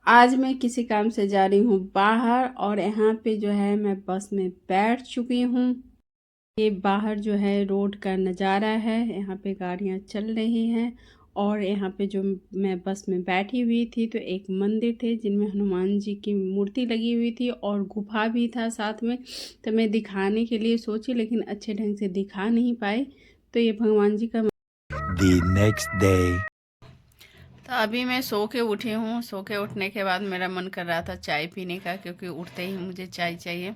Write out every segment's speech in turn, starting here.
आज मैं किसी काम से जा रही हूँ बाहर और यहाँ पे जो है मैं बस में बैठ चुकी हूँ। ये बाहर जो है रोड का नज़ारा है, यहाँ पे गाड़ियाँ चल रही हैं और यहाँ पे जो मैं बस में बैठी हुई थी तो एक मंदिर थे जिनमें हनुमान जी की मूर्ति लगी हुई थी और गुफा भी था साथ में। तो मैं दिखाने के लिए सोची लेकिन अच्छे ढंग से दिखा नहीं पाई। तो ये भगवान जी का The next day. तो अभी मैं सो के उठी हूँ। सो के उठने के बाद मेरा मन कर रहा था चाय पीने का, क्योंकि उठते ही मुझे चाय चाहिए।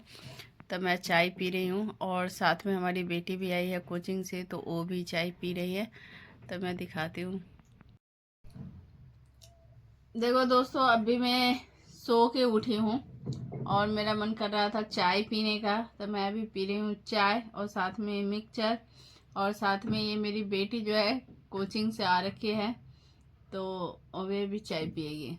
तो मैं चाय पी रही हूँ और साथ में हमारी बेटी भी आई है कोचिंग से, तो वो भी चाय पी रही है। तो मैं दिखाती हूँ। देखो दोस्तों, अभी मैं सो के उठी हूँ और मेरा मन कर रहा था चाय पीने का, तो मैं अभी पी रही हूँ चाय और साथ में मिक्सचर। और साथ में ये मेरी बेटी जो है कोचिंग से आ रखी है, तो वे भी चाय पिएगी।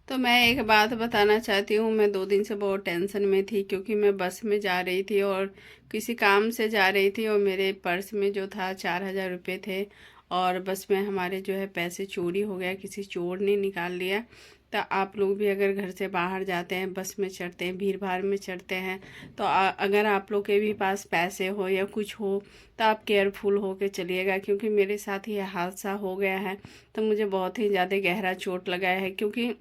तो मैं एक बात बताना चाहती हूँ, मैं 2 दिन से बहुत टेंशन में थी, क्योंकि मैं बस में जा रही थी और किसी काम से जा रही थी और मेरे पर्स में जो था 4,000 रुपये थे और बस में हमारे जो है पैसे चोरी हो गया, किसी चोर ने निकाल लिया। तो आप लोग भी अगर घर से बाहर जाते हैं, बस में चढ़ते हैं, भीड़ भाड़ में चढ़ते हैं, तो अगर आप लोग के भी पास पैसे हो या कुछ हो तो आप केयरफुल होके चलिएगा, क्योंकि मेरे साथ ये हादसा हो गया है। तो मुझे बहुत ही ज़्यादा गहरा चोट लगा है, क्योंकि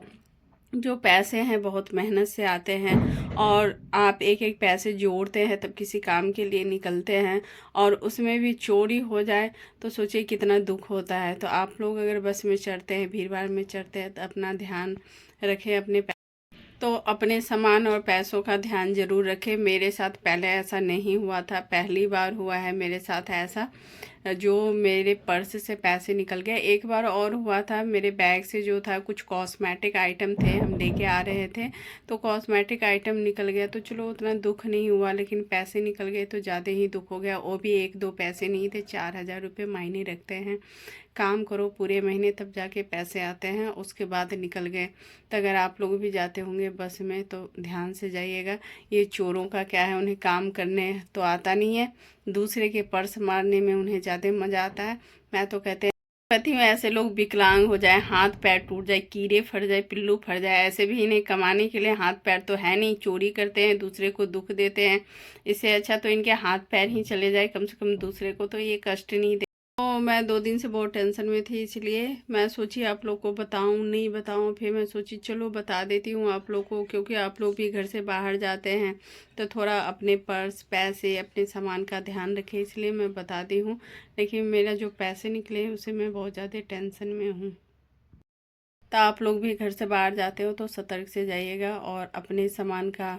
जो पैसे हैं बहुत मेहनत से आते हैं और आप एक एक पैसे जोड़ते हैं तब किसी काम के लिए निकलते हैं, और उसमें भी चोरी हो जाए तो सोचिए कितना दुख होता है। तो आप लोग अगर बस में चढ़ते हैं, भीड़ भाड़ में चढ़ते हैं, तो अपना ध्यान रखें, तो अपने सामान और पैसों का ध्यान जरूर रखें। मेरे साथ पहले ऐसा नहीं हुआ था, पहली बार हुआ है मेरे साथ ऐसा, जो मेरे पर्स से पैसे निकल गए। एक बार और हुआ था, मेरे बैग से जो था कुछ कॉस्मेटिक आइटम थे, हम लेके आ रहे थे, तो कॉस्मेटिक आइटम निकल गया। तो चलो उतना दुख नहीं हुआ, लेकिन पैसे निकल गए तो ज़्यादा ही दुख हो गया। वो भी 1-2 पैसे नहीं थे, 4,000 रुपये मायने रखते हैं। काम करो पूरे महीने तब जाके पैसे आते हैं, उसके बाद निकल गए। तो अगर आप लोग भी जाते होंगे बस में तो ध्यान से जाइएगा। ये चोरों का क्या है, उन्हें काम करने तो आता नहीं है, दूसरे के पर्स मारने में उन्हें ज़्यादा मज़ा आता है। मैं तो कहती हूँ ऐसे लोग विकलांग हो जाए, हाथ पैर टूट जाए, कीड़े फट जाए, पिल्लू फट जाए, ऐसे भी इन्हें कमाने के लिए हाथ पैर तो है नहीं, चोरी करते हैं, दूसरे को दुख देते हैं। इससे अच्छा तो इनके हाथ पैर ही चले जाए, कम से कम दूसरे को तो ये कष्ट नहीं। तो मैं 2 दिन से बहुत टेंशन में थी, इसलिए मैं सोची आप लोग को बताऊं नहीं बताऊं, फिर मैं सोची चलो बता देती हूँ आप लोग को, क्योंकि आप लोग भी घर से बाहर जाते हैं तो थोड़ा अपने पर्स पैसे अपने सामान का ध्यान रखें, इसलिए मैं बताती हूँ। लेकिन मेरा जो पैसे निकले हैं उससे मैं बहुत ज़्यादा टेंशन में हूँ। तो आप लोग भी घर से बाहर जाते हो तो सतर्क से जाइएगा और अपने सामान का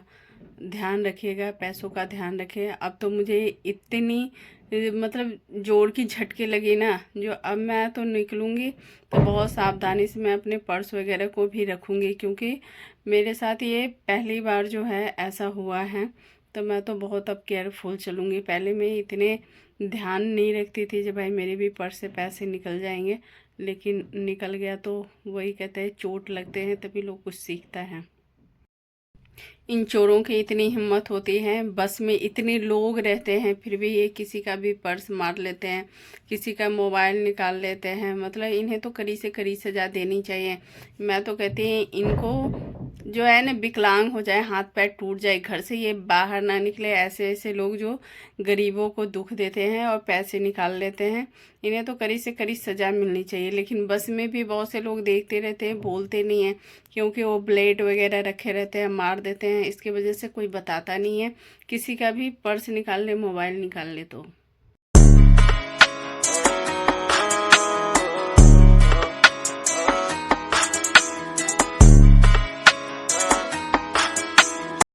ध्यान रखिएगा, पैसों का ध्यान रखिए। अब तो मुझे इतनी मतलब जोर की झटके लगी ना, जो अब मैं तो निकलूँगी तो बहुत सावधानी से मैं अपने पर्स वगैरह को भी रखूँगी, क्योंकि मेरे साथ ये पहली बार जो है ऐसा हुआ है। तो मैं तो बहुत अब केयरफुल चलूँगी। पहले मैं इतने ध्यान नहीं रखती थी जब भाई मेरे भी पर्स से पैसे निकल जाएंगे, लेकिन निकल गया। तो वही कहते हैं चोट लगते हैं तभी लोग कुछ सीखता है। इन चोरों की इतनी हिम्मत होती है, बस में इतने लोग रहते हैं फिर भी ये किसी का भी पर्स मार लेते हैं, किसी का मोबाइल निकाल लेते हैं। मतलब इन्हें तो कड़ी से कड़ी सजा देनी चाहिए। मैं तो कहती हूँ इनको जो है ना विकलांग हो जाए, हाथ पैर टूट जाए, घर से ये बाहर ना निकले। ऐसे ऐसे लोग जो गरीबों को दुख देते हैं और पैसे निकाल लेते हैं, इन्हें तो कड़ी से कड़ी सजा मिलनी चाहिए। लेकिन बस में भी बहुत से लोग देखते रहते हैं, बोलते नहीं हैं, क्योंकि वो ब्लेड वगैरह रखे रहते हैं, मार देते हैं। इसकी वजह से कोई बताता नहीं है, किसी का भी पर्स निकाल ले, मोबाइल निकाल ले तो